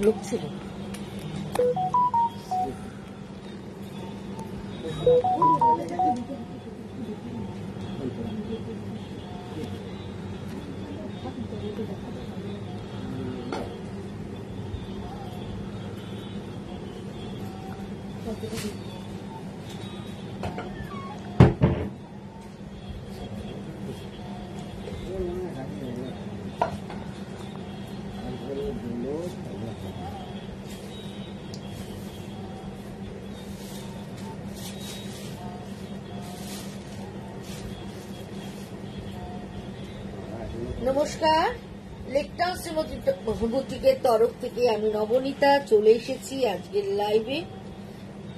লোক ছিল। নমস্কার, লেকটাউন শ্রীমতী বুটিকের তরফ থেকে আমি নবনীতা চলে এসেছি আজকের লাইভে।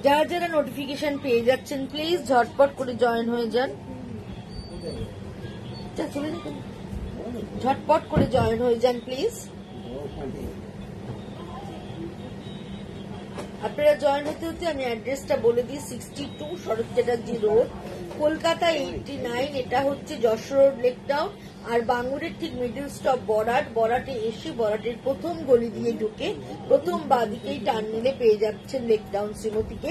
যারা যারা নোটিফিকেশন পেয়ে যাচ্ছেন প্লিজ ঝটপট করে জয়েন হয়ে যান, ঝটপট করে জয়েন হয়ে যান প্লিজ। আপনারা জয়েন হতে হতে আমি অ্যাড্রেসটা বলে দিই। 62 শরৎ চ্যাটার্জি রোড, কলকাতা 89। এটা হচ্ছে যশোর রোড লেকটাউন। আর বাঙুরের ঠিক মিডল স্টপ বরাটে এসে বরাটের প্রথম গলি দিয়ে ঢুকে প্রথম বাঁদিকেই টার্ন নিলে পেয়ে যাচ্ছেন লেকটাউন শ্রীমতীকে।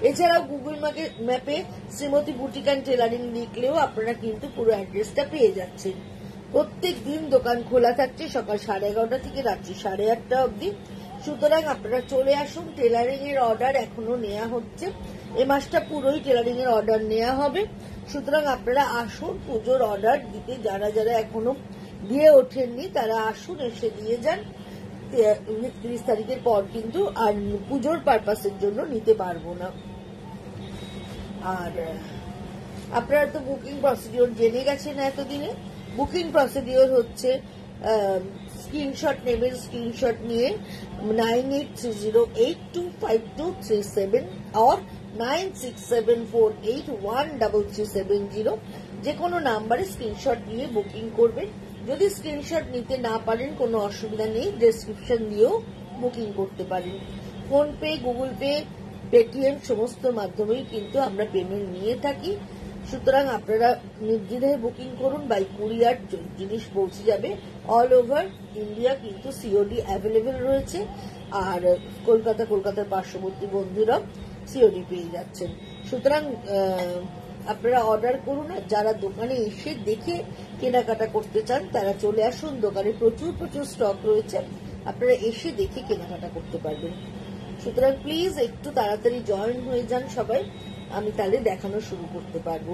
এছাড়াও গুগল ম্যাপে শ্রীমতী বুটিক অ্যান্ড টেলারিং লিখলেও আপনারা কিন্তু পুরো অ্যাড্রেসটা পেয়ে যাচ্ছেন। প্রত্যেক দিন দোকান খোলা থাকছে সকাল 11:30 থেকে রাত্রি 8:30 অবধি। সুতরাং আপনারা চলে আসুন। টেলারিং এর অর্ডার এখনো নেওয়া হচ্ছে, এই মাসটা পুরোই টেলারিং এর অর্ডার নেওয়া হবে। সুতরাং আপনারা আসুন পুজোর অর্ডার দিতে। যারা যারা এখনো দিয়ে ওঠেননি তারা আসুন, এসে দিয়ে যান। 30 তারিখের পর কিন্তু আর পুজোর পারপাসের জন্য নিতে পারবো না। আর আপনারা তো বুকিং প্রসিডিওর জেনে গেছেন এতদিনে। বুকিং প্রসিডিওর হচ্ছে স্ক্রিনশট নেবেন, স্ক্রিনশট নিয়ে 9830825237 और 9674813370 যে কোনো নাম্বারে স্ক্রিনশট নিয়ে বুকিং করবেন। যদি স্ক্রিনশট নিতে না পারেন কোনো অসুবিধা নেই, ডেসক্রিপশন দিয়েও বুকিং করতে পারেন। ফোনপে, গুগল পে, পেটিএম সমস্ত মাধ্যমেই কিন্তু আমরা পেমেন্ট নিয়ে থাকি। সুতরাং আপনারা নির্দ্বিধায় বুকিং করুন। বাই কুরিয়ার জিনিস পৌঁছে যাবে অল ওভার ইন্ডিয়া, কিন্তু সিওডি অ্যাভেলেবেল রয়েছে। আর কলকাতার পার্শ্ববর্তী বন্ধুরা সিওডি পেয়ে যাচ্ছেন। সুতরাং আপনারা অর্ডার করুন। আর যারা দোকানে এসে দেখে কেনাকাটা করতে চান তারা চলে আসুন। দোকানে প্রচুর স্টক রয়েছে, আপনারা এসে দেখে কেনাকাটা করতে পারবেন। সুতরাং প্লিজ একটু তাড়াতাড়ি জয়েন হয়ে যান সবাই, আমি তাহলে দেখানো শুরু করতে পারবো।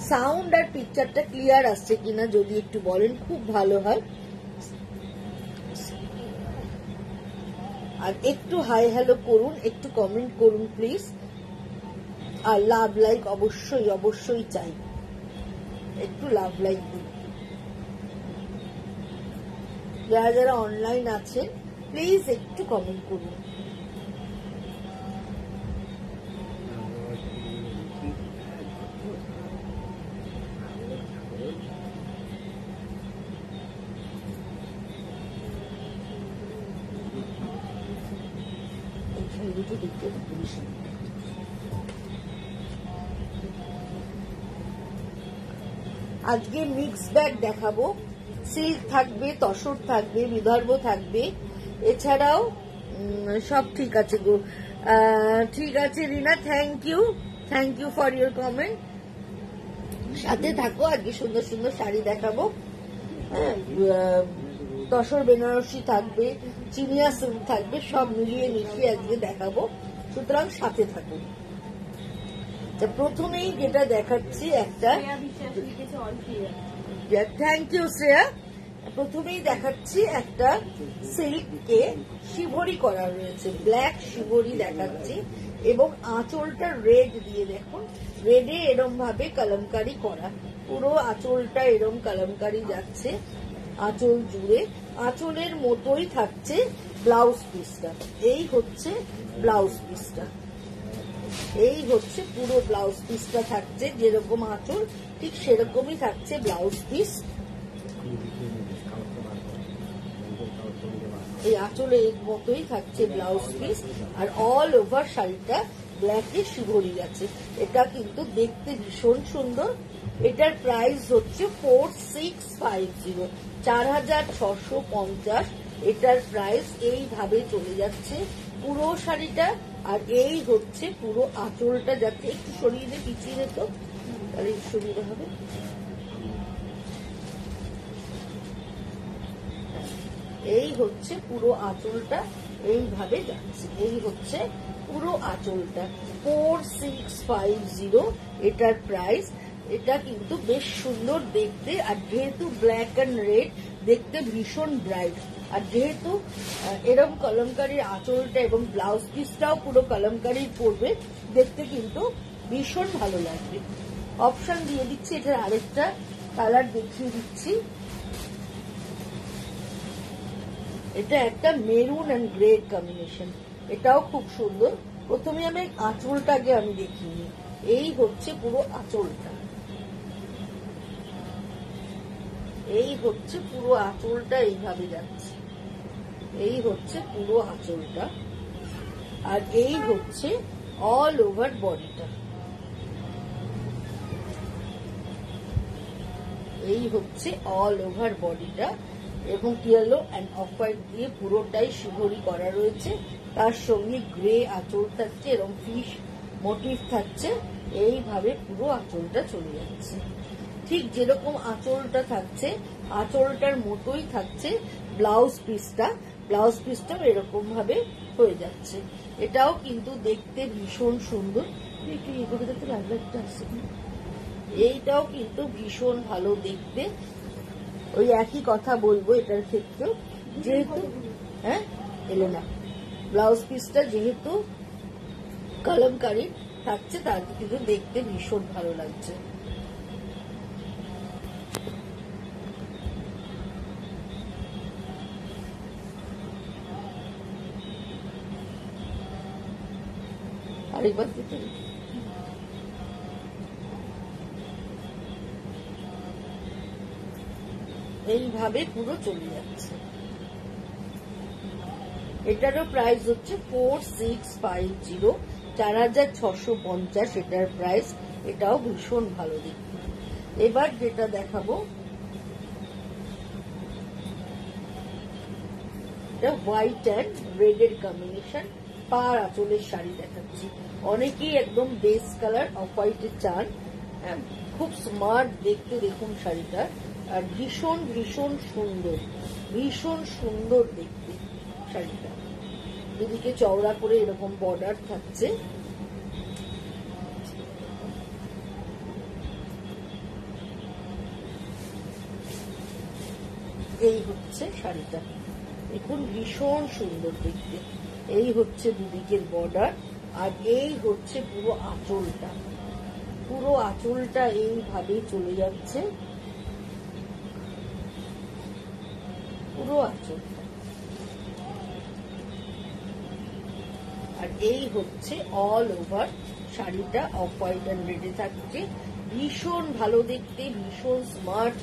সাউন্ড আর পিকচারটা ক্লিয়ার আসছে কিনা যদি একটু বলেন খুব ভালো হয়। আর একটু হাই হ্যালো করুন, একটু কমেন্ট করুন প্লিজ। আর লাভ লাইক অবশ্যই চাই, একটু লাভ লাইক দিন। যারা যারা অনলাইন আছেন প্লিজ একটু কমেন্ট করুন। আজকে মিক্স ব্যাগ দেখাবো। সিল্ক থাকবে, তসর থাকবে, বিদর্ভ থাকবে, এছাড়াও সব ঠিক আছে গো। ঠিক আছে Rina, thank you for your comment. সাথে থাকো, আজকে সুন্দর সুন্দর শাড়ি দেখাবো। তসর বেনারসি থাকবে, চিনিয়া সিল্ক থাকবে, সব মিলিয়ে মিশিয়ে আজকে দেখাবো। সুতরাং সাথে থাকুন। প্রথমেই যেটা দেখাচ্ছি একটা, থ্যাংক ইউ শ্রেয়া। প্রথমেই দেখাচ্ছি একটা সিল্কে শিভরি করা রয়েছে, ব্ল্যাক শিভরি দেখাচ্ছি এবং আঁচলটা রেড দিয়ে দেখুন, রেডে এরম ভাবে কলমকারি করা, পুরো আঁচলটা এরম কলমকারি যাচ্ছে আঁচল জুড়ে। আঁচলের মতোই থাকছে ব্লাউজ পিসটা। এই হচ্ছে ব্লাউজ পিসটা, এই হচ্ছে পুরো ব্লাউজ পিসটা থাকছে। যেরকম আঁচল ঠিক সেরকমই থাকছে ব্লাউজ পিস। এই আঁচলের মতোই থাকছে ব্লাউজ পিস। আর অল ওভার শাড়িটা ব্ল্যাকে শিভরি আছে। এটা কিন্তু দেখতে ভীষণ সুন্দর। এটার প্রাইস হচ্ছে 4650, 4650 এটার প্রাইস এইভাবে চলে যাচ্ছে পুরো শাড়িটা। আর এই হচ্ছে পুরো আঁচলটা, যাচ্ছে একটু সরিয়ে দে, পিছিয়ে দে তো, তাহলে সুবিধা হবে। এই হচ্ছে পুরো আঁচলটা, এইভাবে যাচ্ছে। এই হচ্ছে পুরো আঁচলটা 4650 এটার প্রাইস। এটা কিন্তু বেশ সুন্দর দেখতে, আর যেহেতু ব্ল্যাক অ্যান্ড রেড দেখতে ভীষণ ব্রাইট, আর যেহেতু এরকম কলমকারীর আঁচলটা এবং ব্লাউজ পিসটাও পুরো কলমকারীর পড়বে, দেখতে কিন্তু ভীষণ ভালো লাগবে। অপশন দিয়ে দিচ্ছি, এটার আরেকটা কালার দেখিয়ে দিচ্ছি। এটা একটা মেরুন অ্যান্ড গ্রে কম্বিনেশন, এটাও খুব সুন্দর। প্রথমে আমি আঁচলটাকে আমি দেখিনি। এই হচ্ছে পুরো আঁচলটা, এই হচ্ছে পুরো আঁচলটা, এইভাবে যাচ্ছে। এই হচ্ছে পুরো আঁচলটা, আর এই হচ্ছে অল ওভার বডিটা। এই হচ্ছে অল ওভার বডিটা, এবং ইয়েলো অ্যান্ড অফ হোয়াইট দিয়ে পুরোটাই শিভরি করা রয়েছে। তার সঙ্গে গ্রে আঁচল থাকছে এবং ফিশ মোটিভ থাকছে। এইভাবে পুরো আঁচলটা চলে যাচ্ছে, ঠিক যেরকম আঁচলটা থাকছে আঁচলটার মতোই থাকছে ব্লাউজ পিসটা। ব্লাউজ পিসটাও এরকম ভাবে হয়ে যাচ্ছে। এটাও কিন্তু দেখতে ভীষণ সুন্দর। একটু এগুলো দেখতে লাগলো, একটা আসছে, এইটাও কিন্তু ভীষণ ভালো দেখতে। ওই একই কথা বলবো এটার ক্ষেত্রেও, যেহেতু এলো না, ব্লাউজ পিসটা যেহেতু কলমকারী থাকছে, তার কিন্তু দেখতে ভীষণ ভালো লাগছে। আরেকবার দিতে এইভাবে পুরো চলে যাচ্ছে। এটারও প্রাইস হচ্ছে 4650, 4650 এটার প্রাইস। এটাও ভীষণ ভালো দেখতে। এবার যেটা দেখাবো, এটা হোয়াইট অ্যান্ড রেড এর কম্বিনেশন, পার আঁচলের শাড়ি দেখাচ্ছি। অনেকেই একদম বেস কালার অফ হোয়াইটের চান, খুব স্মার্ট দেখতে। দেখুন শাড়িটা, আর ভীষণ ভীষণ সুন্দর, ভীষণ সুন্দর দেখতে শাড়িটা। দুদিকে চওড়া করে এরকম বর্ডার থাকছে। এই হচ্ছে শাড়িটা, দেখুন ভীষণ সুন্দর দেখতে। এই হচ্ছে দুদিকের বর্ডার, আর এই হচ্ছে পুরো আঁচলটা। পুরো আঁচলটা এইভাবে চলে যাচ্ছে, পুরো আঁচলটা। আর এই হচ্ছে অল ওভার শাড়িটা, অফ হোয়াইট অ্যান্ড রেডে থাকছে। ভীষণ ভালো দেখতে, ভীষণ স্মার্ট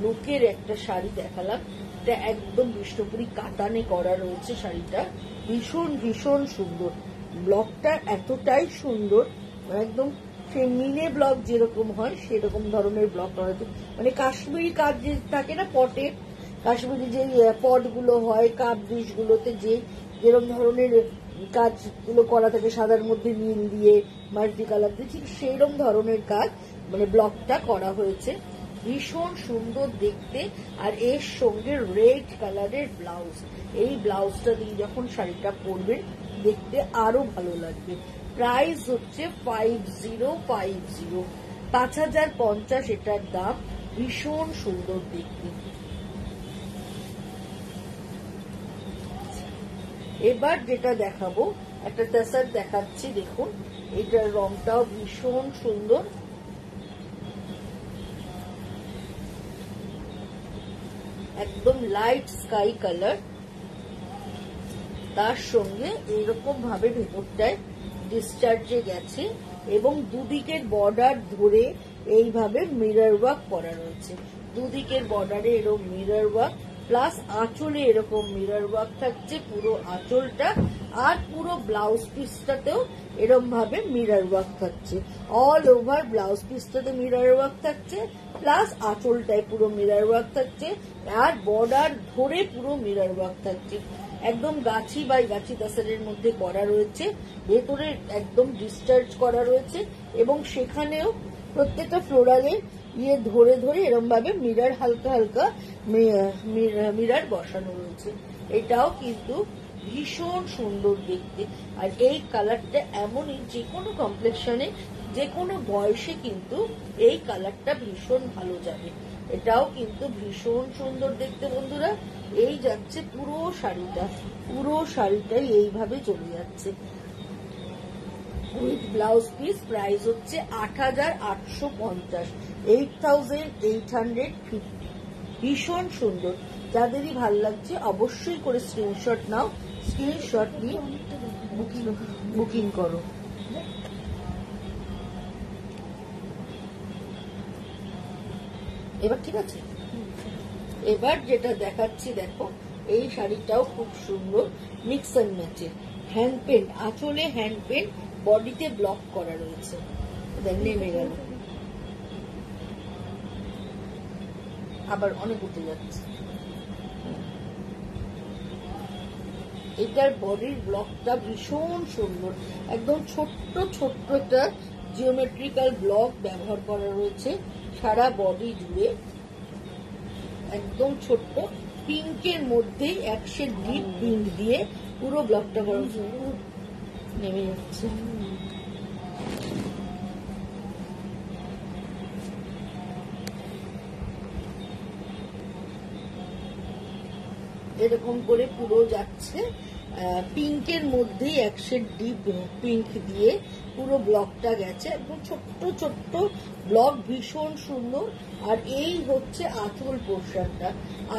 লুকের একটা শাড়ি দেখালাম। এটা একদম বিষ্ণুপুরি কাতানে করা রয়েছে শাড়িটা, ভীষণ ভীষণ সুন্দর। ব্লকটা এতটাই সুন্দর, একদম মিনে ব্লক যেরকম হয় সেরকম ধরনের ব্লক করা হয়েছে। মানে কাশ্মীরি কাজ যে থাকে না, পটে কাশ্মীরি যে পটগুলো হয়, কাপ ডিশগুলোতে যেরকম ধরনের কাজগুলো করা থাকে, সাদার মধ্যে নীল দিয়ে মাল্টি কালার দিয়ে, ঠিক সেইরকম ধরনের কাজ মানে ব্লকটা করা হয়েছে। ভীষণ সুন্দর দেখতে। আর এর সঙ্গে রেড কালারের ব্লাউজ, এই ব্লাউজটা দিয়ে যখন শাড়িটা পরবেন দেখতে আরো ভালো লাগবে। প্রাইস হচ্ছে 5050, 5050 এটার দাম। ভীষণ সুন্দর দেখতে। এবার যেটা দেখাবো, একটা টাসার দেখাচ্ছি, দেখুন এটার রংটাও ভীষণ সুন্দর। একদম লাইট স্কাই কালার, তার সঙ্গে এইরকম ভাবে ভেতরটায় ডিসচার্জে গেছে, এবং দুদিকের বর্ডার ধরে এইভাবে মিরর ওয়ার্ক করা রয়েছে। দুদিকের বর্ডারে এরকম মিরর ওয়ার্ক, প্লাস আঁচলে এরকম মিরর ওয়ার্ক থাকছে পুরো আঁচলটা। আর পুরো ব্লাউজ পিসটাতেও এরম ভাবে মিরর ওয়ার্ক থাকছে। অল ওভার ব্লাউজ পিসটাতে মিরর ওয়ার্ক থাকছে, প্লাস আঁচলটায় পুরো মিরর ওয়ার্ক থাকছে, আর বর্ডার ধরে পুরো মিরর ওয়ার্ক থাকছে। একদম গাছি বাই গাছি তাসারের মধ্যে করা রয়েছে, ভেতরে একদম ডিসচার্জ করা রয়েছে, এবং সেখানেও প্রত্যেকটা ফ্লোরালে ধরে ধরে এরম ভাবে মিরর হালকা হালকা মিরর বসানো রয়েছে। এটাও কিন্তু ভীষণ সুন্দর দেখতে। আর এই কালারটা এমনই, যে কোনো কমপ্লেকশনে যে কোনো বয়সে কিন্তু এই কালারটা ভীষণ ভালো যাবে। এটাও কিন্তু ভীষণ সুন্দর দেখতে বন্ধুরা। এই যাচ্ছে পুরো শাড়িটা, পুরো শাড়িটাই এইভাবে চলে যাচ্ছে উইথ ব্লাউজ পিস। প্রাইস হচ্ছে ৮,৮৫০, ৮,৮50। ভীষণ সুন্দর। যাদেরই ভাল লাগছে অবশ্যই করে স্ক্রিনশট নাও, স্ক্রিনশট নিয়ে বুকিং করো। এবার ঠিক আছে, এবার যেটা দেখাচ্ছি দেখো, এই শাড়িটাও খুব সুন্দর, মিক্স অ্যান্ড ম্যাচের, হ্যান্ড পেন্ট, আঁচলে হ্যান্ড পেন্ট, বডিতে ব্লক করা রয়েছে। নেমে গেল, আবার অনেক উঠে যাচ্ছে। এটার বডির ব্লকটা ভীষণ সুন্দর, একদম ছোট্ট ছোট্ট একটা জিওমেট্রিক্যাল ব্লক ব্যবহার করা রয়েছে সারা বডি জুড়ে, একদম ছোট্ট পিঙ্কের মধ্যে এক শেড ডিপ পিঙ্ক দিয়ে পুরো ব্লকটা করা নেমে যাচ্ছে। এরকম করে পুরো যাচ্ছে পিঙ্কের মধ্যে এক শেড ডিপ পিঙ্ক দিয়ে পুরো ব্লকটা গেছে, একদম ছোট্ট ছোট্ট ব্লক, ভীষণ সুন্দর। আর এই হচ্ছে আঁচল পোর্শনটা,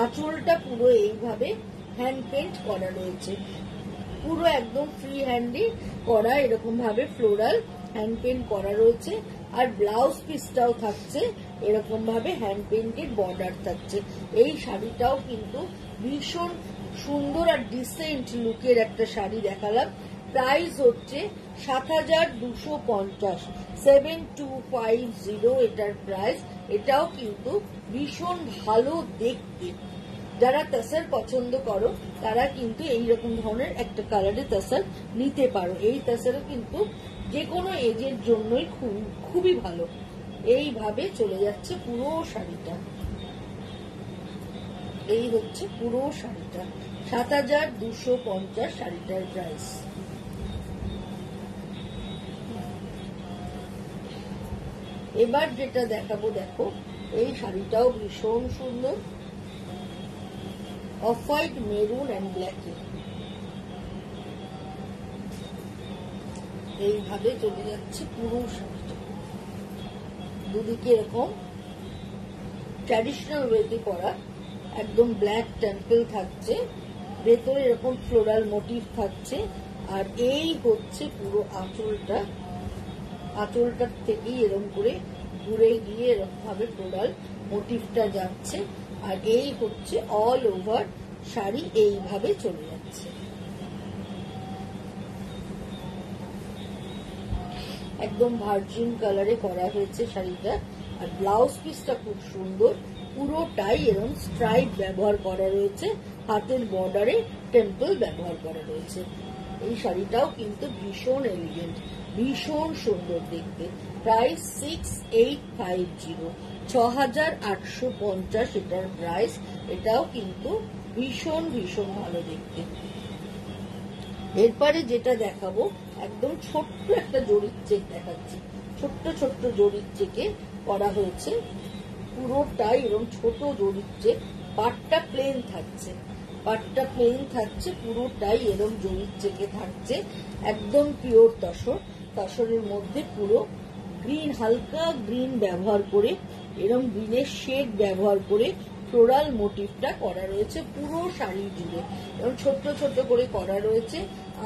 আঁচলটা পুরো এইভাবে হ্যান্ড পেন্ট করা রয়েছে, পুরো একদম ফ্রি হ্যান্ডে করা, এরকম ভাবে ফ্লোরাল হ্যান্ড পেন্ট করা রয়েছে। আর ব্লাউজ পিসটাও থাকছে এরকম ভাবে হ্যান্ড পেন্টেড বর্ডার থাকছে। এই শাড়িটাও কিন্তু ভীষণ সুন্দর আর ডিসেন্ট লুকের একটা শাড়ি দেখালাম। প্রাইস হচ্ছে ৭,২৫০, ৭,250 এটার প্রাইস। এটাও কিন্তু ভীষণ ভালো দেখতে। যারা তাসার পছন্দ করো তারা কিন্তু এইরকম ধরনের একটা কালারের তাসার নিতে পারো। এই তাসারও কিন্তু যে কোনো এজের জন্যই খুবই ভালো। এইভাবে চলে যাচ্ছে পুরো শাড়িটা, এই হচ্ছে পুরো শাড়িটা, ৭,২৫০ শাড়িটার প্রাইস। এবার যেটা দেখাবো দেখো, এই শাড়িটাও ভীষণ সুন্দর, অফ হোয়াইট, মেরুন অ্যান্ড ব্ল্যাকে এইভাবে চলে যাচ্ছে পুরো শাড়িটা। দুদিকে এরকম ট্র্যাডিশনাল ওয়েতে করা, একদম ব্ল্যাক টেম্পল থাকছে, ভেতরে এরকম ফ্লোরাল মোটিভ থাকছে। আর এই হচ্ছে পুরো আঁচলটা, আঁচলটার থেকেই এরকম করে ঘুরে গিয়ে এরকম ভাবে ফ্লোরাল মোটিভটা যাচ্ছে। আর এই হচ্ছে অল ওভার শাড়ি, এইভাবে চলে যাচ্ছে। একদম ভার্জিন কালারে করা হয়েছে শাড়িটা। আর ব্লাউজ পিসটা খুব সুন্দর, পুরোটাই এরকম স্ট্রাইপ ব্যবহার করা রয়েছে, হাতের বর্ডারে টেম্পল ব্যবহার করা রয়েছে। এই শাড়িটাও কিন্তু ভীষণ এলিগেন্ট, ভীষণ সুন্দর দেখতে। প্রাইস 6,850, 6,850 এটার প্রাইস। এটাও কিন্তু ভীষণ ভীষণ ভালো দেখতে। এরপরে যেটা দেখাবো, একদম ছোট্ট একটা জরির চেক দেখাচ্ছি, ছোট্ট ছোট্ট জরির চেকে করা হয়েছে, পুরোটাই এরকম ছোট জরির চেক। পাটটা প্লেন থাকছে, পাটটা প্লেন থাকছে, পুরোটাই এরকম জরির চেকে থাকছে, একদম পিওর তসর। তসরের মধ্যে পুরো গ্রিন, হালকা গ্রিন ব্যবহার করে, এরকম গ্রিনের শেড ব্যবহার করে ফ্লোরাল মোটিভটা করা রয়েছে পুরো শাড়ি জুড়ে, এবং ছোট্ট ছোট্ট করে করা রয়েছে।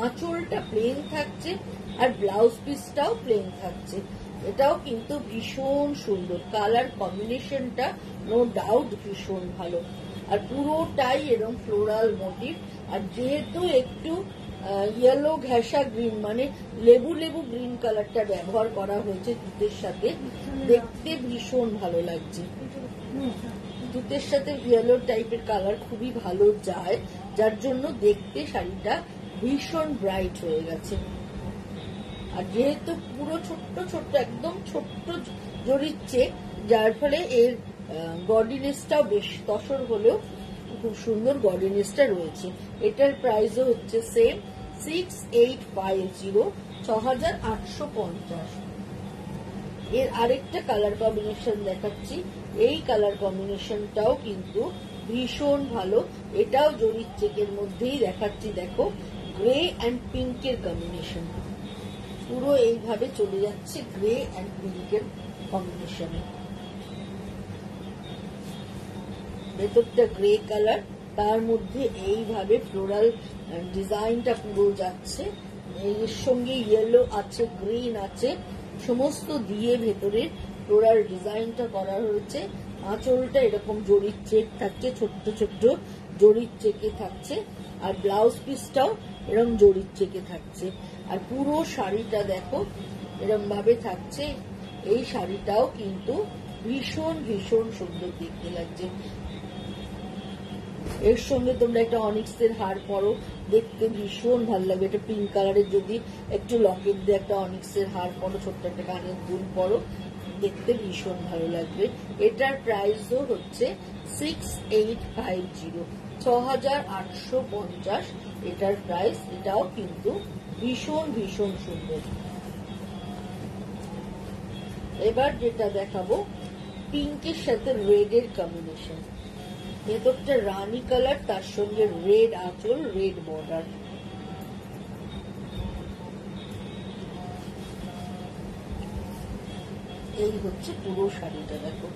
আঁচলটা প্লেন থাকছে আর ব্লাউজ পিসটাও প্লেন থাকছে। এটাও কিন্তু ভীষণ সুন্দর, কালার কম্বিনেশনটা নো ডাউট ভীষণ ভালো। আর পুরোটাই এরকম ফ্লোরাল মোটিভ। আর যেহেতু একটু ইয়েলো ঘেঁষা গ্রিন, মানে লেবু লেবু গ্রিন কালারটা ব্যবহার করা হয়েছে তুতের সাথে। দেখতে ভীষণ ভালো লাগছে। তুতের সাথে ইয়েলো টাইপের কালার খুবই ভালো যায়, যার জন্য দেখতে শাড়িটা ভীষণ ব্রাইট হয়ে গেছে। আর যেহেতু পুরো ছোট্ট ছোট্ট একদম ছোট্ট জরির চেক, যার ফলে এর গডিনেসটাও বেশ তসর হলেও খুব সুন্দর গডিনেসটা রয়েছে। এটার প্রাইসও হচ্ছে সেম 6850, 6850। এর আরেকটা কালার কম্বিনেশন দেখাচ্ছি। এই কালার কম্বিনেশনটাও কিন্তু ভীষণ ভালো, এটাও জরির চেকের মধ্যেই দেখাচ্ছি। দেখো, গ্রে অ্যান্ড পিঙ্কের কম্বিনেশন, পুরো এইভাবে চলে যাচ্ছে গ্রে অ্যান্ড পিঙ্কের কম্বিনেশনে। ভেতরটা গ্রে কালার, তার মধ্যে এইভাবে ফ্লোরাল ডিজাইনটা পুরো যাচ্ছে। এর সঙ্গে ইয়েলো আছে, গ্রিন আছে, সমস্ত দিয়ে ভেতরে ফ্লোরাল ডিজাইনটা করা হয়েছে। আঁচলটা এরকম জরির চেক থাকছে, ছোট্ট ছোট্ট জরির চেকে থাকছে। আর ব্লাউজ পিসটাও এরকম জরির চেকে থাকছে। আর পুরো শাড়িটা দেখো এরকম ভাবে থাকছে। এই শাড়িটাও কিন্তু ভীষণ ভীষণ সুন্দর দেখতে লাগছে। এর সঙ্গে তোমরা একটা অনিক্সের হার পরো, দেখতে ভীষণ ভালো লাগবে। এটা পিঙ্ক কালারের যদি একটু লকেট দিয়ে একটা অনিক্সের হার পরো, ছোট্ট একটা কানের দুল পরো, দেখতে ভীষণ ভালো লাগবে। এটার প্রাইসও হচ্ছে 6850, 6850 এটার প্রাইস। এটাও কিন্তু ভীষণ ভীষণ সুন্দর। এবার যেটা দেখাবো, পিঙ্কের সাথে রেড এর কম্বিনেশন। ভেতরটা রানী কালার, তার সঙ্গে রেড আঁচল, রেড বর্ডার। এই হচ্ছে পুরো শাড়িটা। দেখো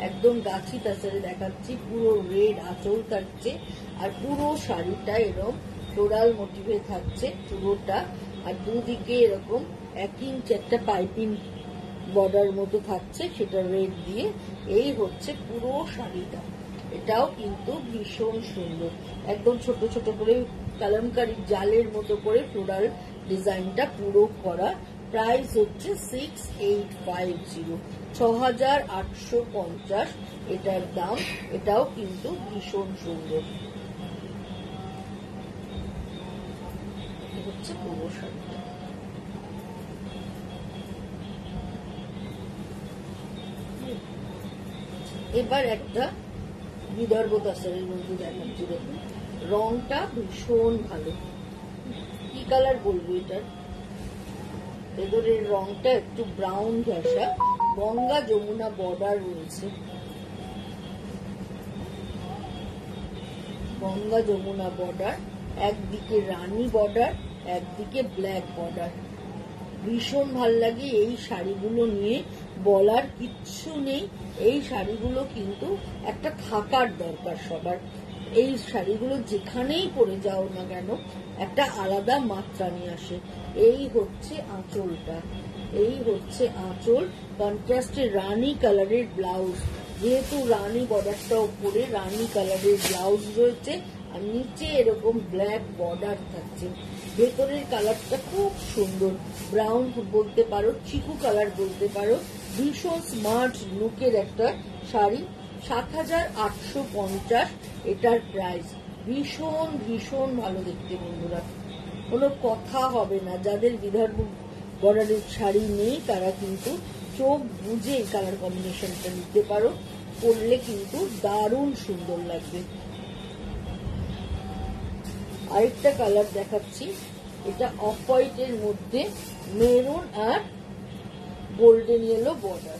একদম গাছি তাছাড়া দেখাচ্ছি, পুরো রেড আঁচল থাকছে। আর পুরো শাড়িটা এরকম ফ্লোরাল মোটিভে থাকছে পুরোটা। আর দুদিকে এরকম 1 ইঞ্চ একটা পাইপিং বর্ডার মতো থাকছে, সেটা রেড দিয়ে। এই হচ্ছে পুরো শাড়িটা। এটাও কিন্তু ভীষণ সুন্দর, একদম ছোট ছোট করে কালামকারী জালের মতো করে ফ্লোরাল ডিজাইনটা পুরো করা। প্রাইস হচ্ছে 6850, 6850 এটার দাম। এটাও কিন্তু ভীষণ সুন্দর। হচ্ছে পুরো শাড়িটা। এবার একটা বিদর্ভ তাসারের মধ্যে দেখাচ্ছি। দেখুন রংটা ভীষণ ভালো। কি কালার বলবো এটার? ভেতরের রংটা একটু ব্রাউন ঘেঁষা, গঙ্গা যমুনা বর্ডার রয়েছে। গঙ্গা যমুনা বর্ডার, একদিকে রানী বর্ডার, একদিকে ব্ল্যাক বর্ডার। ভীষণ ভাল লাগে এই শাড়িগুলো নিয়ে, বলার কিচ্ছু নেই। এই শাড়িগুলো কিন্তু একটা থাকার দরকার সবার। এই শাড়িগুলো যেখানেই পরে যাও না কেন একটা আলাদা মাত্রা নিয়ে আসে। এই হচ্ছে আঁচলটা, এই হচ্ছে আঁচল। কন্ট্রাস্টে রানী কালারের ব্লাউজ, যেহেতু রানী বর্ডারটা উপরে রানী কালারের ব্লাউজ রয়েছে, আর নিচে এরকম ব্ল্যাক বর্ডার থাকছে। ভেতরের কালারটা খুব সুন্দর, ব্রাউন বলতে পারো, চিকু কালার বলতে পারো। ভীষণ স্মার্ট লুকের একটা শাড়ি। 7850 এটার প্রাইস। ভীষণ ভীষণ ভালো দেখতে বন্ধুরা, কোনো কথা হবে না। যাদের বিদর্ভ বর্ডারের শাড়ি নেই তারা কিন্তু চোখ বুঝে এই কালার কম্বিনেশনটা নিতে পারো, পরলে কিন্তু দারুণ সুন্দর লাগবে। আরেকটা কালার দেখাচ্ছি, এটা অফ হোয়াইটের মধ্যে মেরুন আর গোল্ডেন ইয়েলো বর্ডার।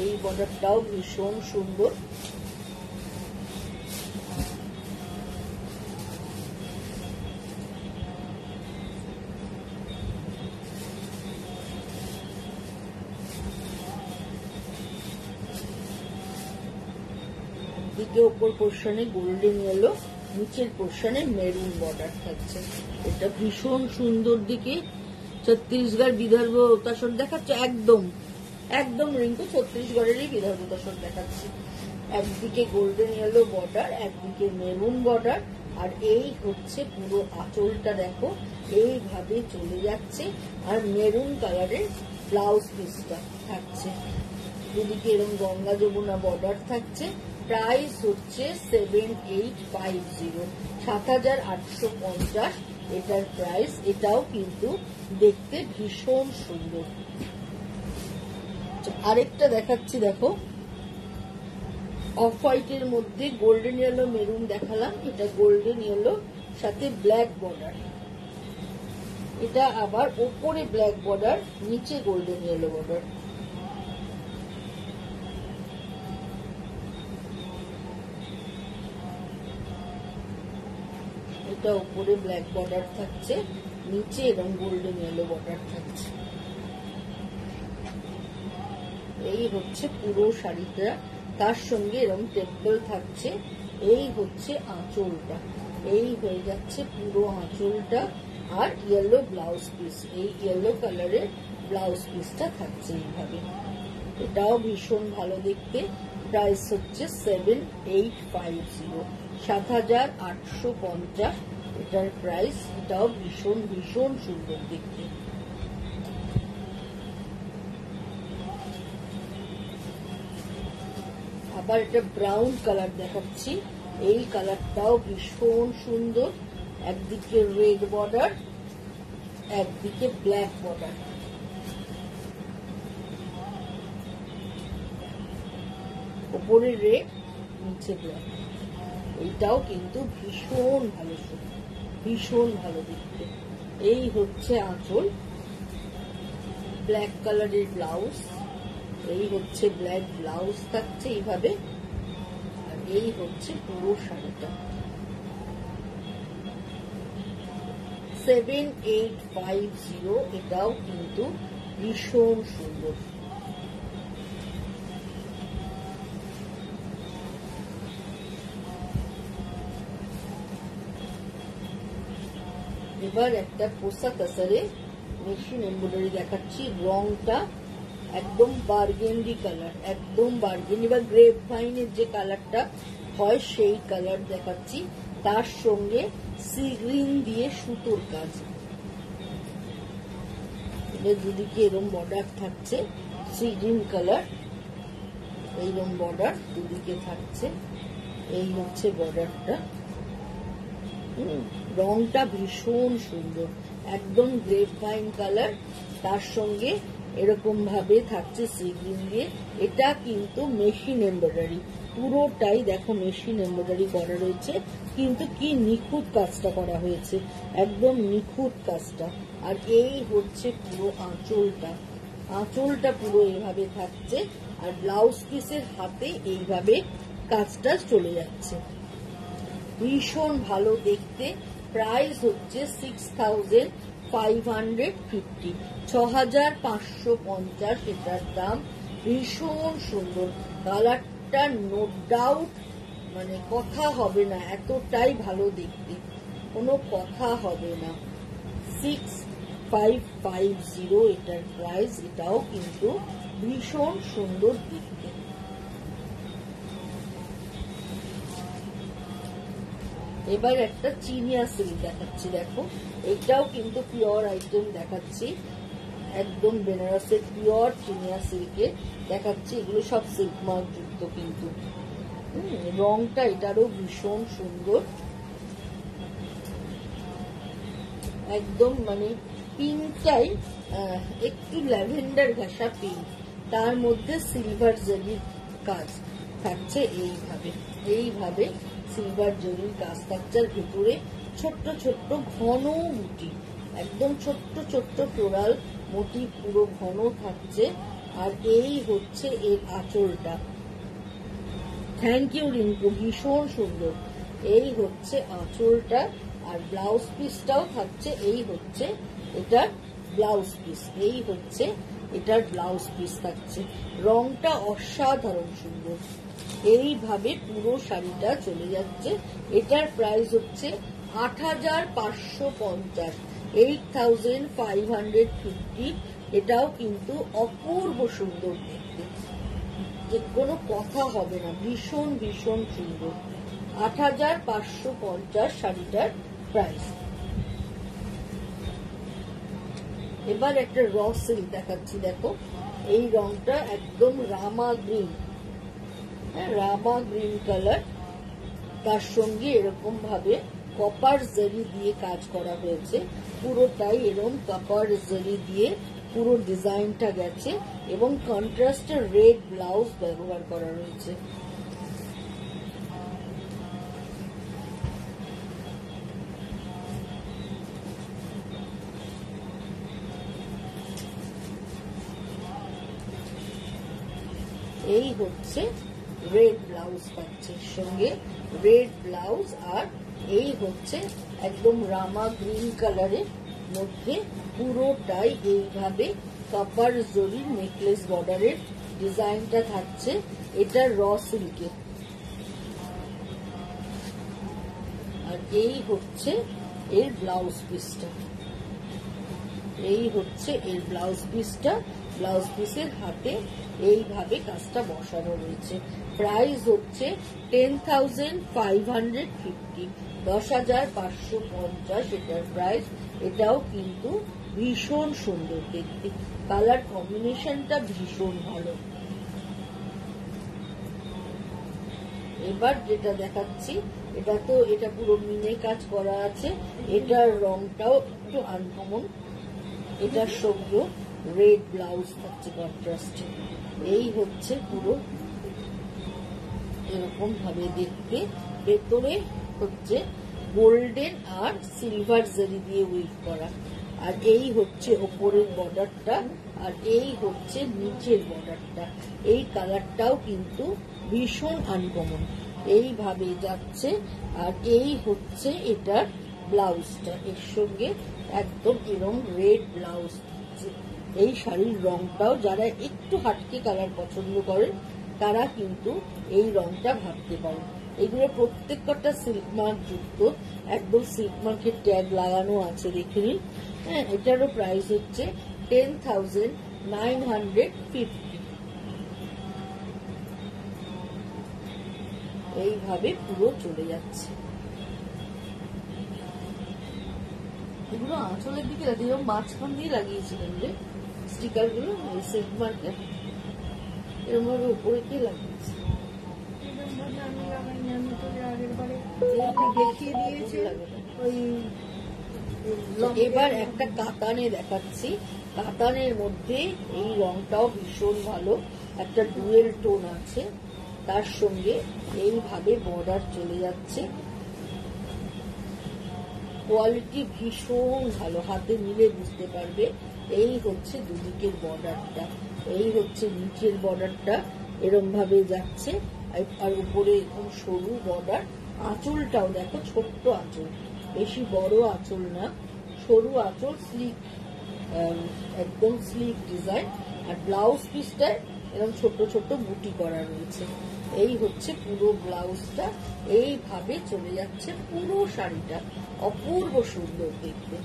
এই বর্ডারটাও ভীষণ সুন্দর। দিকে ওপর পোর্শনে গোল্ডেন ইয়েলো, নিচের পোর্শনে মেরুন বর্ডার থাকছে। এটা ভীষণ সুন্দর। দিকে ছত্তিশগড় বিদর্ভ তাসর দেখাচ্ছে, একদম একদম রিঙ্কু ছত্তিশগড়েরই বিদর্ভ তাসর দেখাচ্ছে। একদিকে গোল্ডেন ইয়েলো বর্ডার, একদিকে মেরুন বর্ডার, আর এই হচ্ছে পুরো আঁচলটা দেখো এইভাবে চলে যাচ্ছে, আর মেরুন কালারের ব্লাউজ পিসটা থাকছে। দুদিকে এরকম গঙ্গা যমুনা বর্ডার থাকছে। প্রাইস হচ্ছে 7850, 7850 এটার প্রাইস। এটাও কিন্তু দেখতে ভীষণ সুন্দর। আরেকটা দেখাচ্ছি দেখো, অফ হোয়াইটের মধ্যে গোল্ডেন ইয়েলো মেরুন দেখালাম, এটা গোল্ডেন ইয়েলো সাথে ব্ল্যাক বর্ডার। এটা আবার ওপরে ব্ল্যাক বর্ডার, নিচে গোল্ডেন ইয়েলো বর্ডার। এটা উপরে ব্ল্যাক বর্ডার থাকছে, নিচে এরকম গোল্ডেন ইয়েলো বর্ডার থাকছে। এই হচ্ছে পুরো শাড়িটা, তার সঙ্গে এরকম টেম্পল থাকছে। এই হচ্ছে আঁচলটা, এই হয়ে যাচ্ছে পুরো আঁচলটা, আর ইয়েলো ব্লাউজ পিস, এই ইয়েলো কালারের ব্লাউজ পিসটা থাকছে এইভাবে। এটাও ভীষণ ভালো দেখতে। প্রাইস হচ্ছে 7850, 7850 এটার প্রাইস। এটাও ভীষণ ভীষণ সুন্দর দেখতে। আবার এটা ব্রাউন কালার দেখাচ্ছি, এই কালারটাও ভীষণ সুন্দর। একদিকে রেড বর্ডার, একদিকে ব্ল্যাক বর্ডার। উপরে রেড, নিচে ব্ল্যাক। এইটাও কিন্তু ভীষণ ভালো সুন্দর, ভীষণ ভালো দেখতে। এই হচ্ছে আঁচল, ব্ল্যাক কালারের ব্লাউজ। এই হচ্ছে ব্ল্যাক ব্লাউজ থাকছে এইভাবে, আর এই হচ্ছে পুরো শাড়িটা। 7850, এটাও কিন্তু ভীষণ সুন্দর। এবার একটা পোশাক কাসারে মেশিন এমব্রয়ডারি দেখাচ্ছি। রংটা একদম বার্গেন্ডি কালার, একদম বার্গেন্ডি বা গ্রেপ ভাইনের যে কালারটা হয় সেই কালার দেখাচ্ছি। তার সঙ্গে সি গ্রিন দিয়ে সুতোর কাজ। দুদিকে এরকম বর্ডার থাকছে, সি গ্রিন কালার, এইরকম বর্ডার দুদিকে থাকছে। এই হচ্ছে বর্ডারটা। রংটা ভীষণ সুন্দর, একদম গ্রেপ ভাইন কালার, তার সঙ্গে এরকম ভাবে থাকছে সি গ্রিন দিয়ে। এটা কিন্তু মেশিন এমব্রয়ডারি, পুরোটাই দেখো মেশিন এমব্রয়ডারি করা রয়েছে, কিন্তু কি নিখুঁত কাজটা করা হয়েছে, একদম নিখুঁত কাজটা। আর এই হচ্ছে পুরো আঁচলটা, আঁচলটা পুরো এইভাবে থাকছে, আর ব্লাউজ পিসের হাতে এইভাবে কাজটা চলে যাচ্ছে। ভীষণ ভালো দেখতে। প্রাইস হচ্ছে 6550, 6550 এটার দাম। ভীষণ সুন্দর কালারটা, নো ডাউট, মানে কথা হবে না, এতটাই ভালো দেখতে, কোনো কথা হবে না। 6550 এটার প্রাইস। এটাও কিন্তু ভীষণ সুন্দর দেখতে। এবার একটা চিনিয়া সিল্ক দেখাচ্ছি দেখো, এটাও কিন্তু পিওর আইটেম দেখাচ্ছি, একদম বেনারসের পিওর চিনিয়া সিল্কে দেখাচ্ছি। এগুলো সব সিল্ক মার্ক যুক্ত কিন্তু। রংটা এটারও ভীষণ সুন্দর, একদম মানে পিঙ্কটাই একটু ল্যাভেন্ডার ঘাসা পিঙ্ক, তার মধ্যে সিলভার জরির কাজ থাকছে। এইভাবে এইভাবে সিলভার জরির কাজ থাকছে, আর ভেতরে ছোট্ট ছোট্ট ঘন মুটি, একদম ছোট্ট ছোট্ট ফ্লোরাল মুটি পুরো ঘন থাকছে। আর এই হচ্ছে এর আঁচলটা। থ্যাংক ইউ রিঙ্কু, ভীষণ সুন্দর। এই হচ্ছে আঁচলটা, আর ব্লাউজ পিসটাও থাকছে। এই হচ্ছে এটার ব্লাউজ পিস, এই হচ্ছে এটার ব্লাউজ পিস থাকছে। রংটা অসাধারণ সুন্দর। এইভাবে পুরো শাড়িটা চলে যাচ্ছে। এটার প্রাইস হচ্ছে 8550, 8550। এটাও কিন্তু অপূর্ব সুন্দর দেখতে। যে কোনো কথা হবে না, ভীষণ ভীষণ সুন্দর। ৮৫৫০ শাড়িটার প্রাইস। এবার একটা র সিল্ক দেখাচ্ছি, দেখো এই রংটা একদম রামা গ্রিন, রামা গ্রিন কালার, তার সঙ্গে এরকম ভাবে কপার জারি দিয়ে কাজ করা হয়েছে, পুরোটাই এরকম কপার জারি দিয়ে পুরো ডিজাইনটা গেছে এবং কন্ট্রাস্টের রেড ব্লাউজ ব্যবহার করা রয়েছে। এই হচ্ছে রেড ব্লাউজ পাচ্ছে, সঙ্গে রেড ব্লাউজ, আর এই হচ্ছে একদম রামা গ্রিন কালারের মধ্যে পুরোটাই এইভাবে কপার জরির নেকলেস বর্ডারের ডিজাইনটা থাকছে। এটা র সিল্কের। আর এই হচ্ছে এর ব্লাউজ পিসটা, এই হচ্ছে এর ব্লাউজ পিসটা। ব্লাউজ পিসের হাতে এইভাবে কাজটা বসানো রয়েছে। প্রাইস হচ্ছে 10,550, 10,550 এটার প্রাইস। এটাও কিন্তু ভীষণ সুন্দর দেখতে, কালার কম্বিনেশনটা ভীষণ ভালো। এবার যেটা দেখাচ্ছি, এটা পুরো মিনে কাজ করা আছে, এটার রংটাও একটু আনকমন। এটার সঙ্গে রেড ব্লাউজ থাকছে কন্ট্রাস্টে। এই হচ্ছে পুরো এরকম ভাবে দেখতে, ভেতরে হচ্ছে গোল্ডেন আর সিলভার জারি দিয়ে উইভ করা। আর এই হচ্ছে ওপরের বর্ডারটা, আর এই হচ্ছে নিচের বর্ডারটা। এই কালারটাও কিন্তু ভীষণ আনকমন, এইভাবে যাচ্ছে। আর এই হচ্ছে এটার ব্লাউজটা, এর সঙ্গে একদম এরকম রেড ব্লাউজ। এই শাড়ির রংটাও যারা একটু হাটকে কালার পছন্দ করেন তারা কিন্তু এই রংটা ভাবতে পারেন। এগুলো প্রত্যেকটা সিল্ক মার্ক যুক্ত, একদম সিল্ক মার্কের ট্যাগ লাগানো আছে, দেখে নিন। হ্যাঁ, এটারও প্রাইস হচ্ছে 10,950। এইভাবে পুরো চলে যাচ্ছে। এগুলো আঁচলের দিকে যেরকম মাঝখান দিয়ে লাগিয়েছিলেন যে স্টিকার গুলো, সিল্ক মার্কেট এরকম ভাবে উপরে কে লাগিয়েছে? এবার একটা কাতানে দেখাচ্ছি, কাতানের মধ্যে এই রংটাও ভীষণ ভালো, একটা ডুয়েল টোন আছে, তার সঙ্গে এইভাবে বর্ডার চলে যাচ্ছে। কোয়ালিটি ভীষণ ভালো, হাতে নিলে বুঝতে পারবে। এই হচ্ছে দুদিকের বর্ডারটা, এই হচ্ছে নিচের বর্ডারটা এরম ভাবে যাচ্ছে, আর উপরে এরকম সরু বর্ডার। আঁচলটাও দেখো, ছোট্ট আঁচল, বেশি বড় আঁচল না, সরু আঁচল, স্লিক, একদম স্লিক ডিজাইন। আর ব্লাউজ পিসটায় এরকম ছোট ছোট বুটি করা রয়েছে। এই হচ্ছে পুরো ব্লাউজটা, এইভাবে চলে যাচ্ছে পুরো শাড়িটা, অপূর্ব সুন্দর দেখতে।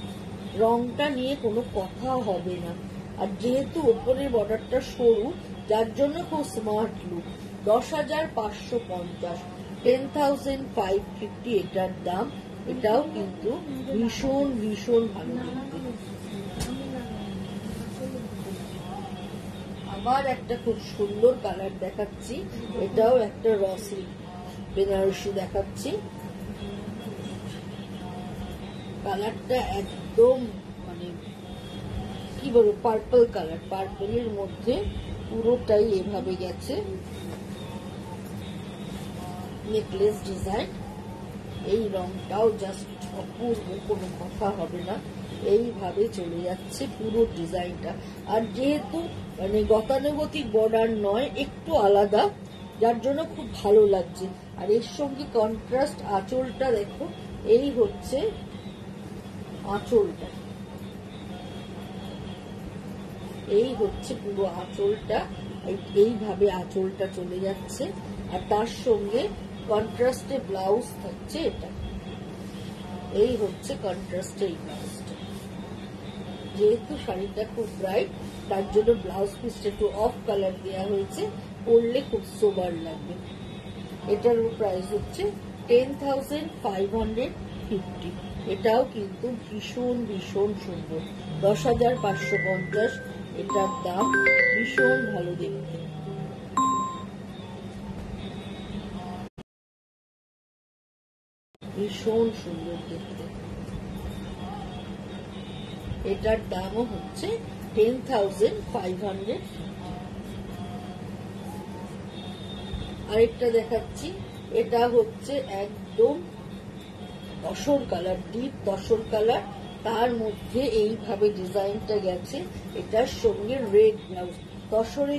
রংটা নিয়ে কোনো কথা হবে না। আর যেহেতু ওপরের বর্ডারটা সরু, যার জন্য খুব স্মার্ট লুক। 10,550, 10,550 এটার দাম। এটাও কিন্তু ভীষণ ভীষণ ভালো দেখতে। আবার একটা খুব সুন্দর কালার দেখাচ্ছি, এটাও একটা র সিল্ক বেনারসি দেখাচ্ছি। কালারটা একদম মানে কি বলবো, পার্পল কালার, পার্পলের মধ্যে পুরোটাই এভাবে গেছে নেকলেস ডিজাইন। এই রংটাও জাস্ট অপূর্ব, কোনো কথা হবে না। এইভাবে চলে যাচ্ছে পুরো ডিজাইনটা। আর যেহেতু মানে গতানুগতিক বর্ডার নয়, একটু আলাদা, যার জন্য খুব ভালো লাগছে। আর এর সঙ্গে কন্ট্রাস্ট আঁচলটা দেখো, এই হচ্ছে আঁচলটা, এই হচ্ছে পুরো আঁচলটা, এইভাবে আঁচলটা চলে যাচ্ছে। আর তার সঙ্গে কন্ট্রাস্টে ব্লাউজ থাকছে, এটা এই হচ্ছে কন্ট্রাস্টে এই ব্লাউজটা। যেহেতু শাড়িটা খুব ব্রাইট, তার জন্য ব্লাউজ পিসটা একটু অফ কালার দেওয়া হয়েছে, পরলে খুব সোবার লাগবে। এটার প্রাইস হচ্ছে 10,550। এটাও কিন্তু ভীষণ ভীষণ সুন্দর। 10,550 এটার দাম। ভীষণ ভালো দেখতে। ভীষণ সুন্দর দেখতে। এটার দামও হচ্ছে 10,500। আরেকটা দেখাচ্ছি। এটা হচ্ছে একদম tussar colour, deep tussar colour, তার মধ্যে এইভাবে ডিজাইনটা গেছে। এটার সঙ্গে রেড ব্লাউজ, তসরে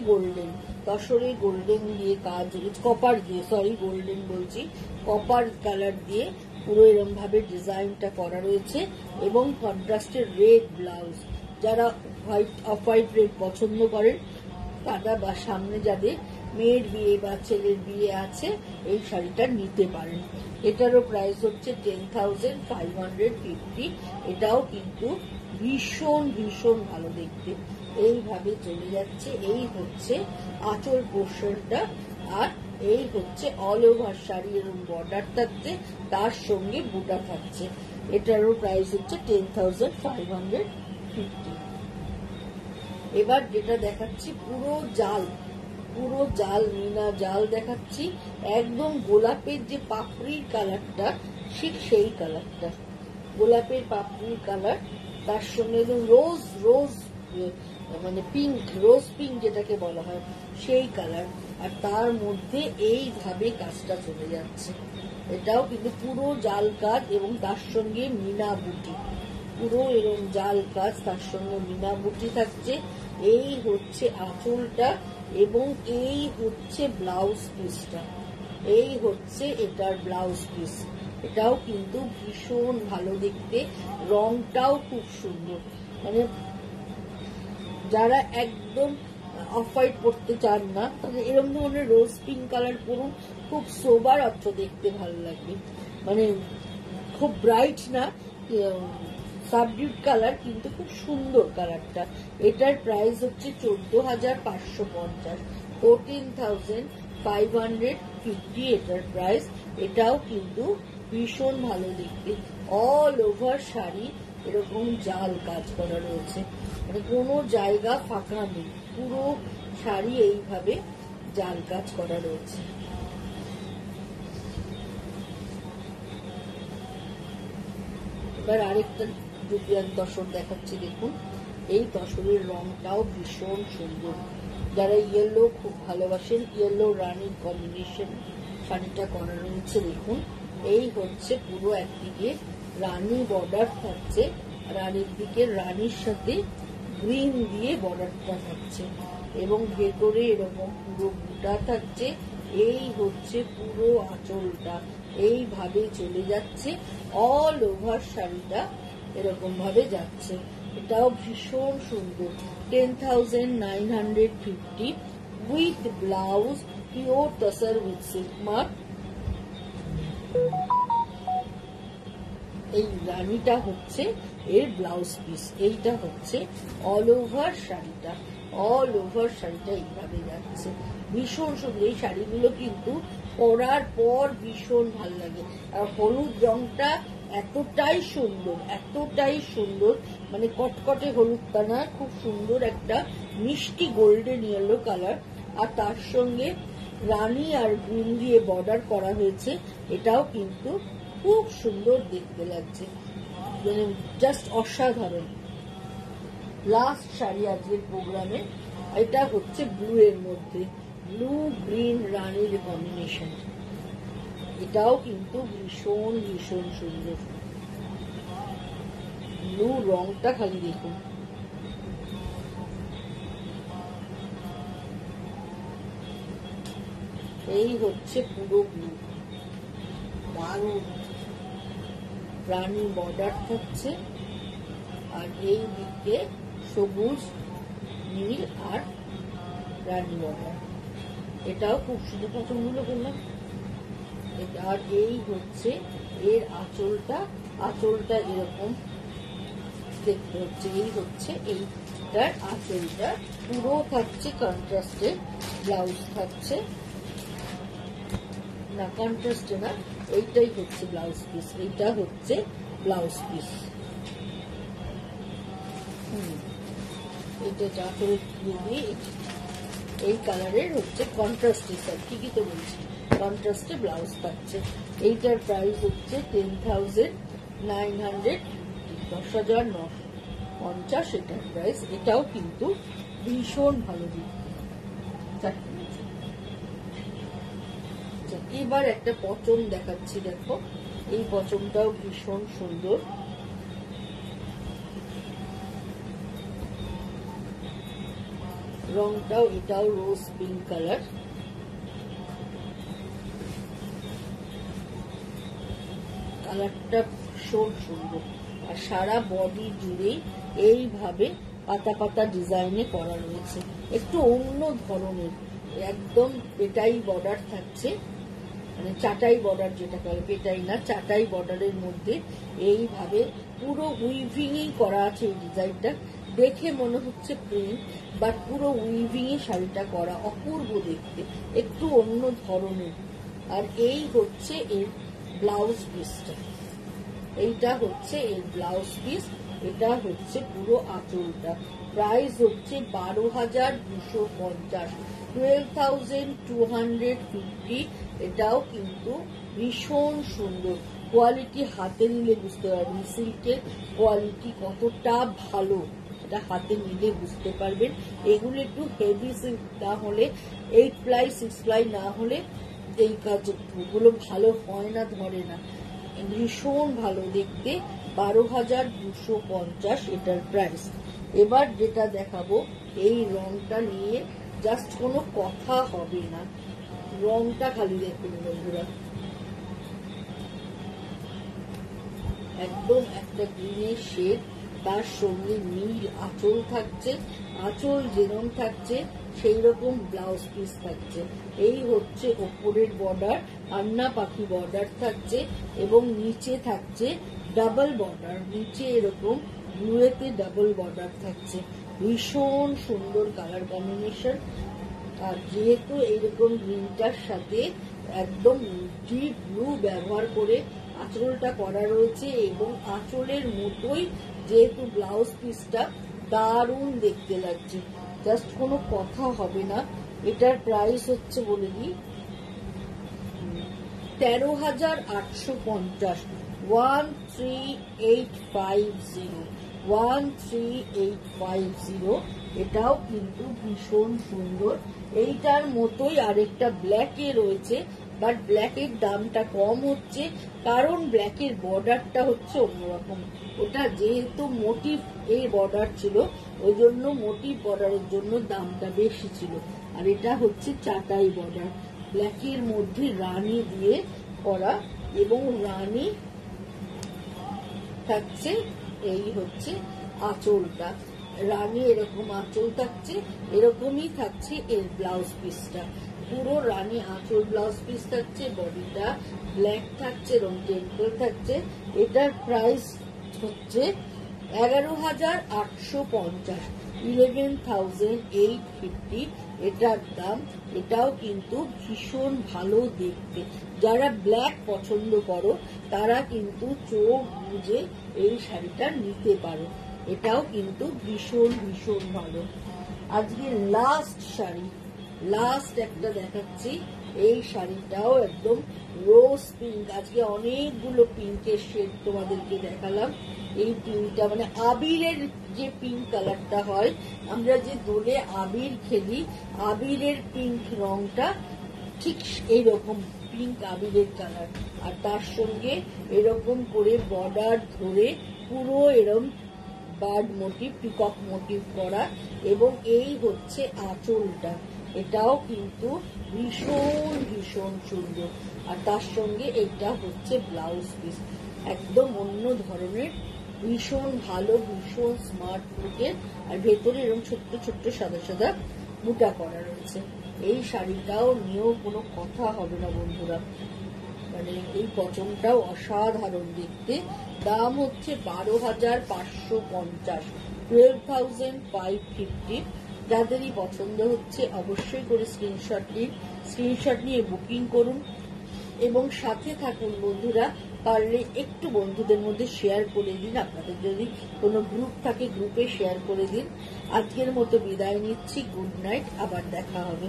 গোল্ডেন দিয়ে কাজ, কপার দিয়ে, সরি গোল্ডেন বলছি, কপার কালার দিয়ে পুরো এরকম ভাবে ডিজাইনটা করা রয়েছে এবং কন্ট্রাস্টের রেড ব্লাউজ। যারা অফ হোয়াইট রেড পছন্দ করেন তারা বা সামনে যাদের মেয়ের বিয়ে বা ছেলের বিয়ে আছে এই শাড়িটা নিতে পারেন। এটারও প্রাইস হচ্ছে 10,550। এটাও কিন্তু ভীষণ ভীষণ ভালো দেখতে। এইভাবে চলে যাচ্ছে। এই হচ্ছে আঁচল পোর্শনটা, আর এই হচ্ছে অল ওভার শাড়ি এরকম বর্ডার থাকছে, তার সঙ্গে বুটা থাকছে। এটারও প্রাইস হচ্ছে 10,550। এবার যেটা দেখাচ্ছি পুরো জাল মিনা জাল দেখাচ্ছি। একদম গোলাপের যে পাপড়ির কালারটা, ঠিক সেই কালারটা, গোলাপের পাপড়ির কালার, তার সঙ্গে রোজ মানে পিঙ্ক, রোজ পিঙ্ক যেটাকে বলা হয় সেই কালার, আর তার মধ্যে এইভাবে কাজটা চলে যাচ্ছে। এটাও কিন্তু পুরো জাল কাজ এবং তার সঙ্গে মিনা বুটি, পুরো এরকম জাল কাজ, তার সঙ্গে মিনা বুটি থাকছে। এই হচ্ছে আঁচলটা এবং এই হচ্ছে ব্লাউজ পিসটা। এই হচ্ছে এটার ব্লাউজ পিস। এটাও কিন্তু ভীষণ ভালো দেখতে, রংটাও খুব সুন্দর। মানে যারা একদম অফ হোয়াইট পরতে চান না, তাহলে এরকম ধরনের রোজ পিঙ্ক কালার পরুন, খুব সোবার অর্থ দেখতে ভালো লাগবে। মানে খুব ব্রাইট না, সাবডিউড কালার, কিন্তু খুব সুন্দর কালারটা। এটার প্রাইস হচ্ছে 14,550, 14,550 এটার প্রাইস। এটাও কিন্তু ভীষণ ভালো দেখতে। অল ওভার শাড়ি এরকম জাল কাজ করা রয়েছে, মানে কোনো জায়গা ফাঁকা নেই, পুরো শাড়ি এইভাবে জাল কাজ করা রয়েছে। এবার আরেকটা জুপিয়ান তসর দেখাচ্ছি। দেখুন এই তসরের রংটাও ভীষণ সুন্দর। যারা ইয়েলো খুব ভালোবাসেন, ইয়েলো রানির কম্বিনেশন শাড়িটা করা রয়েছে। দেখুন এই হচ্ছে পুরো একদিকে রানী বর্ডার থাকছে, রানীর দিকে রানীর সাথে গ্রিন দিয়ে বর্ডারটা থাকছে এবং ভেতরে এরকম পুরো বুটা থাকছে। এই হচ্ছে পুরো আঁচলটা, এইভাবে চলে যাচ্ছে। অল ওভার শাড়িটা এরকম ভাবে যাচ্ছে। এটাও ভীষণ সুন্দর। 10,950 with blouse, pure tussar with silk mark. এই রানীটা হচ্ছে এর ব্লাউজ পিস। এইটা হচ্ছে অল ওভার শাড়িটা, অল ওভার শাড়িটা এইভাবে যাচ্ছে। ভীষণ সুন্দর। এই শাড়িগুলো কিন্তু পরার পর ভীষণ ভালো লাগে। আর হলুদ রংটা এতটাই সুন্দর, মানে কটকটে হলুদটা না, খুব সুন্দর একটা মিষ্টি গোল্ডেন ইয়েলো কালার, আর তার সঙ্গে রানী আর গ্রিন দিয়ে বর্ডার করা হয়েছে। এটাও কিন্তু খুব সুন্দর দেখতে লাগছে, মানে জাস্ট অসাধারণ। লাস্ট শাড়ি আজকের প্রোগ্রামে, এটা হচ্ছে ব্লু এর মধ্যে, ব্লু গ্রিন রানীর কম্বিনেশন। এটাও কিন্তু ভীষণ ভীষণ সুন্দর। ব্লু রংটা খালি দেখুন। এই হচ্ছে পুরো ব্লু, দারুণ। রানী বর্ডার থাকছে আর এই দিকে সবুজ নীল আর রানী বর্ডার। এটাও খুব সুন্দর। পছন্দগুলো করলাম। আর এই হচ্ছে এর আঁচলটা, আঁচলটা এরকম দেখতে হচ্ছে। এই হচ্ছে এইটার আঁচলটা, পুরো থাকছে কন্ট্রাস্টে, ব্লাউজ থাকছে না, কন্ট্রাস্টে না, এইটাই হচ্ছে ব্লাউজ পিস, এইটা হচ্ছে ব্লাউজ পিস। এইটা চাদরে দিয়ে এই কালারের হচ্ছে কন্ট্রাস্টে, স্যার ঠিকই তো বলছি, কন্ট্রাস্টে ব্লাউজ থাকছে। এইটার প্রাইস হচ্ছে 10,900, 10,950 এটার প্রাইস। এটাও কিন্তু ভীষণ ভালো দিচ্ছে। এবার একটা পচম দেখাচ্ছি, দেখো এই পচমটাও ভীষণ সুন্দর, রংটাও এটাও রোজ পিঙ্ক কালার, কালারটা ভীষণ সুন্দর। আর সারা বডি জুড়েই এইভাবে পাতা পাতা ডিজাইনে করা রয়েছে, একটু অন্য ধরনের, একদম পেটাই বর্ডার থাকছে, মানে চাটাই বর্ডার যেটা করে, পেটাই না চাটাই বর্ডারের মধ্যে এইভাবে পুরো উইভিংই করা আছে। এই ডিজাইনটা দেখে মনে হচ্ছে প্রিন্ট, বাট পুরো উইভিং এ শাড়িটা করা, অপূর্ব দেখতে, একটু অন্য ধরনের। আর এই হচ্ছে এর ব্লাউজ পিসটা, এইটা হচ্ছে এর ব্লাউজ পিস, এটা হচ্ছে পুরো আঁচলটা। প্রাইস হচ্ছে 12,250, 12,250। এটাও কিন্তু ভীষণ সুন্দর কোয়ালিটি, হাতে নিলে বুঝতে পারবেন সিল্কের কোয়ালিটি কতটা ভালো, এটা হাতে নিলে বুঝতে পারবেন। এগুলো একটু হেভি সিল্ক না হলে, 8 প্লাই 6 প্লাই না হলে এই কাজগুলো ভালো হয় না, ধরে না, ভীষণ ভালো দেখতে। 12,250 এটার প্রাইস। এবার যেটা দেখাবো, এই রংটা নিয়ে জাস্ট কোনো কথা হবে না, রংটা খালি দেখুন বন্ধুরা, একদম একটা গ্রিনের শেড, তার সঙ্গে নীল আঁচল থাকছে, আঁচল যেরকম থাকছে সেই রকম ব্লাউজ পিস থাকছে। এই হচ্ছে ওপরের বর্ডার, আন্না পাখি বর্ডার থাকছে, এবং নিচে থাকছে ডাবল বর্ডার, নিচে এরকম ব্লুয়েতে ডাবল বর্ডার থাকছে। ভীষণ সুন্দর কালার কম্বিনেশন। আর যেহেতু এইরকম গ্রিনটার সাথে একদম ডিপ ব্লু ব্যবহার করে আঁচলটা করা রয়েছে, এবং আঁচলের মতোই যেহেতু ব্লাউজ পিসটা দারুণ দেখতে লাগছে, জাস্ট কোনো কথা হবে না। এটার প্রাইস হচ্ছে বলে দিই 13,850, 13,850, 13,850। এটাও কিন্তু ভীষণ সুন্দর। এইটার মতোই আরেকটা ব্ল্যাকে রয়েছে, বাট ব্ল্যাকের দামটা কম হচ্ছে, কারণ ব্ল্যাকের বর্ডারটা হচ্ছে অন্যরকম। ওটা যেহেতু মোটিভ এই বর্ডার ছিল, ওই জন্য মোটিভ বর্ডারের জন্য দামটা বেশি ছিল। আর এটা হচ্ছে চাটাই বর্ডার, ব্ল্যাকের মধ্যে রানী দিয়ে করা, এবং রানী থাকছে, এই হচ্ছে আঁচলটা, রানী এরকম আঁচল থাকছে, এরকমই থাকছে এর ব্লাউজ পিসটা, পুরো রানী আঁচল ব্লাউজ পিস থাকছে, বডিটা ব্ল্যাক থাকছে, এবং টেম্পল থাকছে। এটার প্রাইস হচ্ছে 11,850, 11,850 এটার দাম। এটাও কিন্তু ভীষণ ভালো দেখতে, যারা ব্ল্যাক পছন্দ করো তারা কিন্তু চোখ বুঝে এই শাড়িটা নিতে পারো, এটাও কিন্তু ভীষণ ভীষণ ভালো। আজকে লাস্ট শাড়ি, লাস্ট একটা দেখাচ্ছি, এই শাড়িটাও একদম রোজ পিঙ্ক, আজকে অনেকগুলো পিঙ্কের শেড তোমাদেরকে দেখালাম। এই পিঙ্কটা মানে আবিরের যে পিঙ্ক কালারটা হয়, আমরা যে দোলে আবির খেলি, আবিরের পিঙ্ক রংটা ঠিক এইরকম পিঙ্ক আবিরের কালার। আর তার সঙ্গে এরকম করে বর্ডার ধরে পুরো এরকম বার্ড মোটিভ, পিকক মোটিভ করা, এবং এই হচ্ছে আঁচলটা, এটাও কিন্তু ভীষণ ভীষণ সুন্দর। আর তার সঙ্গে এটা হচ্ছে ব্লাউজ পিস, একদম অন্য ধরনের, ভীষণ ভালো, ভীষণ স্মার্ট লুকের। আর ভেতরে এরকম ছোট্ট ছোট্ট সাদা সাদা বুটা করা রয়েছে। এই শাড়িটাও নিয়েও কোনো কথা হবে না বন্ধুরা, মানে এই পচনটাও অসাধারণ দেখতে, দাম হচ্ছে 12,550, 12,550। যাদেরই পছন্দ হচ্ছে অবশ্যই করে স্ক্রিনশট নিন, স্ক্রিনশট নিয়ে বুকিং করুন এবং সাথে থাকুন বন্ধুরা। পারলে একটু বন্ধুদের মধ্যে শেয়ার করে দিন, আপনাদের যদি কোনো গ্রুপ থাকে গ্রুপে শেয়ার করে দিন। আজকের মতো বিদায় নিচ্ছি, গুড নাইট, আবার দেখা হবে।